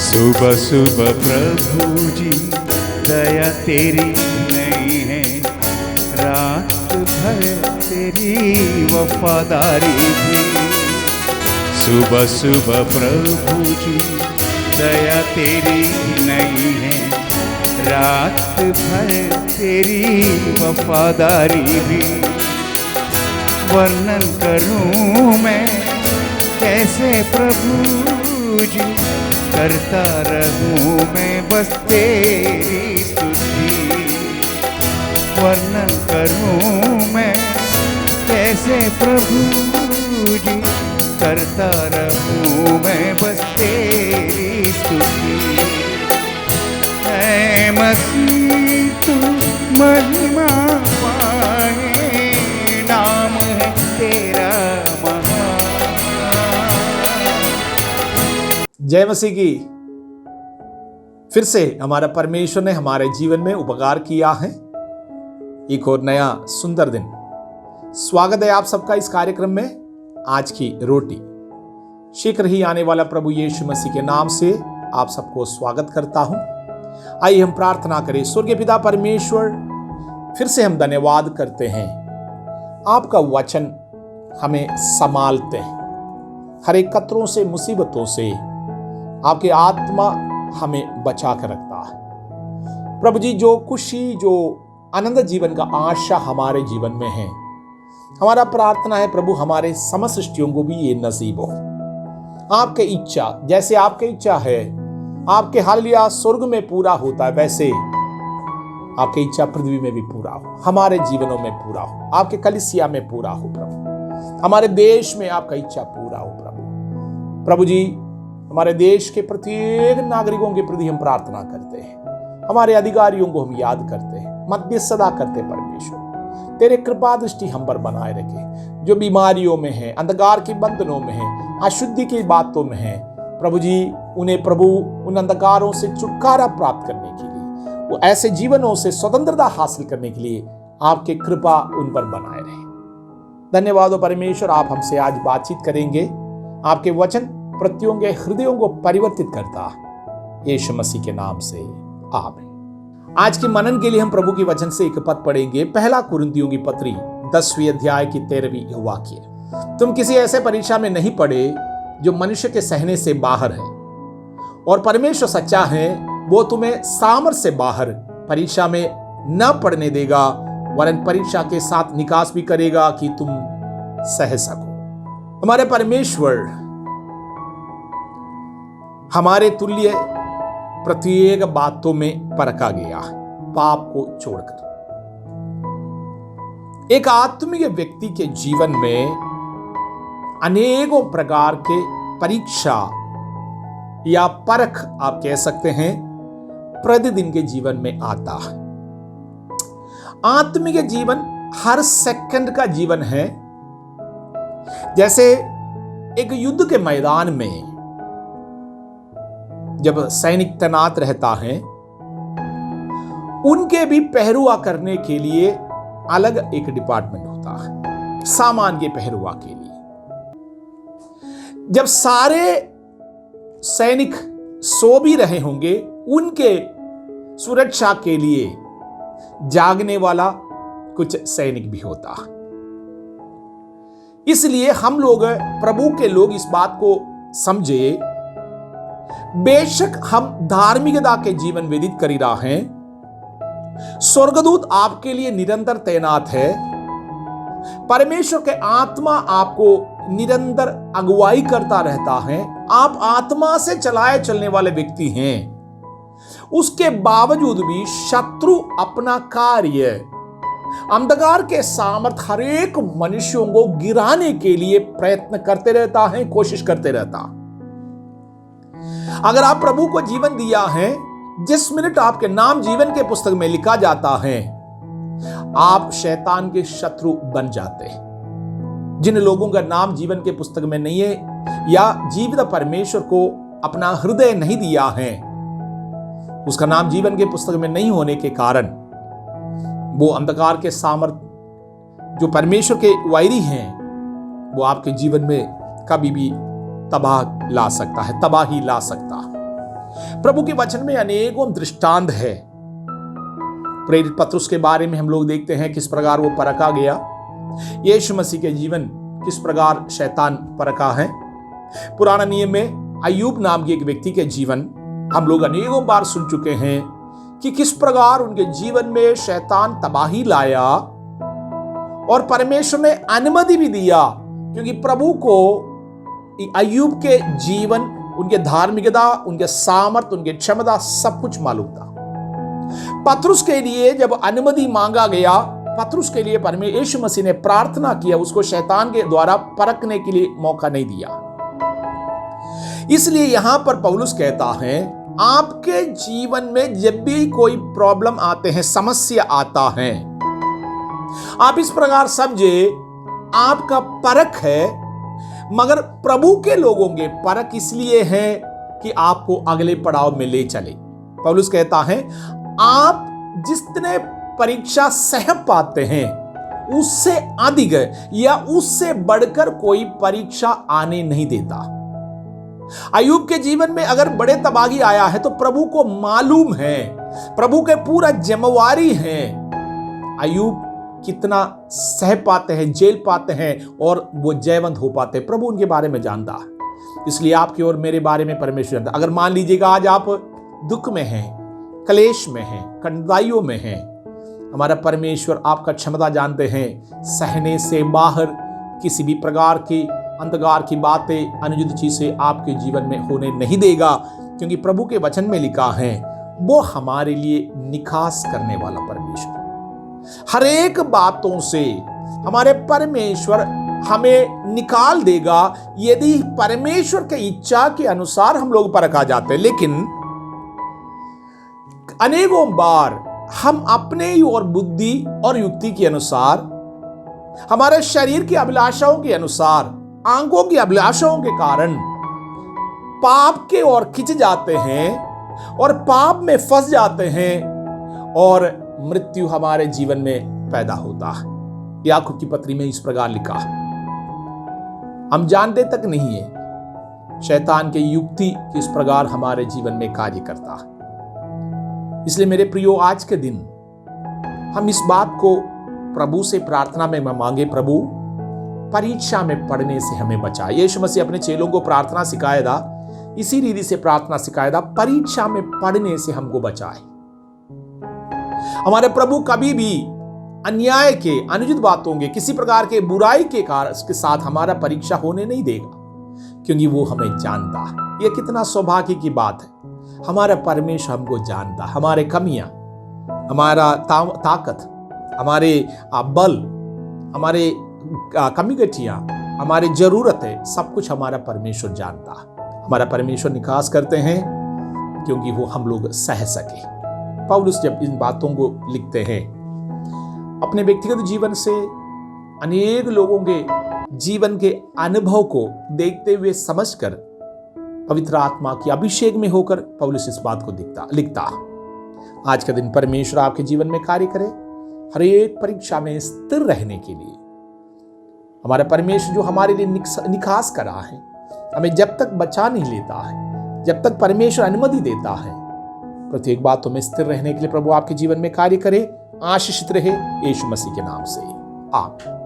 सुबह सुबह प्रभु जी दया तेरी नहीं है, रात भर तेरी वफादारी भी। सुबह सुबह प्रभु जी दया तेरी नहीं है, रात भर तेरी वफादारी भी। वर्णन करूं मैं कैसे प्रभु जी, करता रहूं मैं बस तेरी स्तुति। वर्णन करूं मैं कैसे प्रभु जी, करता रहूं मैं बस तेरी स्तुति। ऐ मसीह तू महिमा पाए, नाम है तेरा महान। जय मसीह की। फिर से हमारा परमेश्वर ने हमारे जीवन में उपकार किया है, एक और नया सुंदर दिन। स्वागत है आप सबका इस कार्यक्रम में। आज की रोटी शीघ्र ही आने वाला प्रभु यीशु मसीह के नाम से आप सबको स्वागत करता हूं। आइए हम प्रार्थना करें। स्वर्गीय पिता परमेश्वर, फिर से हम धन्यवाद करते हैं, आपका वचन हमें संभालते हैं हर एक खतरों से, मुसीबतों से। आपकी आत्मा हमें बचा कर रखता है प्रभु जी। जो खुशी, जो आनंद जीवन का आशा हमारे जीवन में है, हमारा प्रार्थना है प्रभु हमारे समस्त सृष्टियों को भी ये नसीब हो। आपके इच्छा, जैसे आपकी इच्छा है, आपके हालेलुया स्वर्ग में पूरा होता है, वैसे आपकी इच्छा पृथ्वी में भी पूरा हो, हमारे जीवनों में पूरा हो, आपके कलीसिया में पूरा हो प्रभु, हमारे देश में आपका इच्छा पूरा हो प्रभु। प्रभु जी, हमारे देश के प्रत्येक नागरिकों के प्रति हम प्रार्थना करते हैं, हमारे अधिकारियों को हम याद करते हैं, मध्यस्थता करते परमेश्वर, तेरे कृपा दृष्टि हम पर बनाए रखे। जो बीमारियों में है, अंधकार के बंधनों में है, अशुद्धि की बातों में है प्रभु जी, उन्हें प्रभु उन अंधकारों से छुटकारा प्राप्त करने के लिए, वो ऐसे जीवनों से स्वतंत्रता हासिल करने के लिए आपके कृपा उन पर बनाए रहे। धन्यवाद हो परमेश्वर, आप हमसे आज बातचीत करेंगे। आपके वचन प्रत्ययों के हृदयों को परिवर्तित करता, यीशु मसीह के नाम से आमीन। आज के मनन के लिए हम प्रभु के वचन से एक पद पढ़ेंगे। पहला कुरिन्थियों की पत्री 10वें अध्याय की 13वीं वाक्य। तुम किसी ऐसे परीक्षा में नहीं पड़े जो मनुष्य के सहने से बाहर है, और परमेश्वर सच्चा है, वो तुम्हें सामर्थ्य से बाहर परीक्षा में न पड़ने देगा, वरन परीक्षा के साथ निकास भी करेगा कि तुम सह सको। हमारे परमेश्वर हमारे तुल्य प्रत्येक बातों में परखा गया, पाप को छोड़कर। एक आत्मिक व्यक्ति के जीवन में अनेकों प्रकार के परीक्षा या परख आप कह सकते हैं प्रतिदिन के जीवन में आता है। आत्मिक जीवन हर सेकंड का जीवन है। जैसे एक युद्ध के मैदान में जब सैनिक तैनात रहता है, उनके भी पहरुआ करने के लिए अलग एक डिपार्टमेंट होता है, सामान के पहरुआ के लिए। जब सारे सैनिक सो भी रहे होंगे, उनके सुरक्षा के लिए जागने वाला कुछ सैनिक भी होता है। इसलिए हम लोग, प्रभु के लोग, इस बात को समझे, बेशक हम धार्मिकता के जीवन व्यतीत कर रहा है, स्वर्गदूत आपके लिए निरंतर तैनात है, परमेश्वर के आत्मा आपको निरंतर अगुवाई करता रहता है, आप आत्मा से चलाए चलने वाले व्यक्ति हैं। उसके बावजूद भी शत्रु अपना कार्य, अंधकार के सामर्थ हर एक मनुष्यों को गिराने के लिए प्रयत्न करते रहता है, कोशिश करते रहता। अगर आप प्रभु को जीवन दिया है, जिस मिनट आपके नाम जीवन के पुस्तक में लिखा जाता है, आप शैतान के शत्रु बन जाते हैं। जिन लोगों का नाम जीवन के पुस्तक में नहीं है या जीवित परमेश्वर को अपना हृदय नहीं दिया है, उसका नाम जीवन के पुस्तक में नहीं होने के कारण वो अंधकार के सामर्थ जो परमेश्वर के वैरी हैं, वो आपके जीवन में कभी भी तबाह ला सकता है, तबाही ला सकता है। प्रभु के वचन में अनेकों दृष्टांत है। प्रेरित पत्रुस के बारे में हम लोग देखते हैं किस प्रकार वो परखा गया। यीशु मसीह के जीवन किस प्रकार शैतान परखा है। पुराना नियम में अय्यूब नाम के एक व्यक्ति के जीवन हम लोग अनेकों बार सुन चुके हैं कि किस प्रकार उनके जीवन में शैतान तबाही लाया और परमेश्वर ने अनुमति भी दिया, क्योंकि प्रभु को अय्यूब के जीवन, उनके धार्मिकता, उनके सामर्थ, उनके क्षमता सब कुछ मालूम था। पतरुस के लिए जब अनुमति मांगा गया, पतरुस के लिए परमेश्वर यीशु मसीह ने प्रार्थना किया, उसको शैतान के द्वारा परखने के लिए मौका नहीं दिया। इसलिए यहां पर पौलुस कहता है, आपके जीवन में जब भी कोई प्रॉब्लम आते हैं, समस्या आता है, आप इस प्रकार समझे आपका परख है, मगर प्रभु के लोगों के परख इसलिए है कि आपको अगले पड़ाव में ले चले। पौलुस कहता है, आप जितने परीक्षा सह पाते हैं उससे अधिक या उससे बढ़कर कोई परीक्षा आने नहीं देता। अय्यूब के जीवन में अगर बड़े तबाही आया है तो प्रभु को मालूम है, प्रभु के पूरा जिम्मेवारी है अय्यूब कितना सह पाते हैं, झेल पाते हैं और वो जयवंत हो पाते हैं। प्रभु उनके बारे में जानता है। इसलिए आपके और मेरे बारे में परमेश्वर जानता। अगर मान लीजिएगा आज आप दुख में हैं, क्लेश में हैं, कठिनाइयों में हैं, हमारा परमेश्वर आपका क्षमता जानते हैं, सहने से बाहर किसी भी प्रकार की अंधकार की बातें, अनुचित चीजें आपके जीवन में होने नहीं देगा, क्योंकि प्रभु के वचन में लिखा है वो हमारे लिए निखास करने वाला परमेश्वर। हर एक बातों से हमारे परमेश्वर हमें निकाल देगा यदि परमेश्वर की इच्छा के अनुसार हम लोग परखा जाते हैं। लेकिन अनेकों बार हम अपने ही और बुद्धि और युक्ति के अनुसार, हमारे शरीर की अभिलाषाओं के अनुसार, आंखों की अभिलाषाओं के कारण पाप के ओर खिंच जाते हैं और पाप में फंस जाते हैं और मृत्यु हमारे जीवन में पैदा होता है। याकूब की पत्री में इस प्रकार लिखा, हम जानते तक नहीं है शैतान की युक्ति किस प्रकार हमारे जीवन में कार्य करता है। इसलिए मेरे प्रियो, आज के दिन हम इस बात को प्रभु से प्रार्थना में मांगे, प्रभु परीक्षा में पढ़ने से हमें बचाए। यीशु मसीह अपने चेलों को प्रार्थना सिखाया था, इसी रीति से प्रार्थना सिखाया था, परीक्षा में पढ़ने से हमको बचाए। हमारे प्रभु कभी भी अन्याय के, अनुचित बातों के, किसी प्रकार के बुराई के कारण के साथ हमारा परीक्षा होने नहीं देगा, क्योंकि वो हमें जानता है। यह कितना सौभाग्य की बात है, हमारा परमेश्वर हमको जानता, हमारे कमियां, हमारा ताकत, हमारे बल, हमारे कमी-कटियां, हमारी जरूरतें, सब कुछ हमारा परमेश्वर जानता है। हमारा परमेश्वर निकास करते हैं क्योंकि वो हम लोग सह सके। पौलुस जब इन बातों को लिखते हैं, अपने व्यक्तिगत जीवन से अनेक लोगों के जीवन के अनुभव को देखते हुए समझकर, पवित्र आत्मा की अभिषेक में होकर पौलुस इस बात को लिखता। आज का दिन परमेश्वर आपके जीवन में कार्य करे, हर एक परीक्षा में स्थिर रहने के लिए। हमारा परमेश्वर जो हमारे लिए निखास करा है, हमें जब तक बचा नहीं लेता है, जब तक परमेश्वर अनुमति देता है, प्रत्येक बातों में स्थिर रहने के लिए प्रभु आपके जीवन में कार्य करे। आशीषित रहे यीशु मसीह के नाम से, आमीन।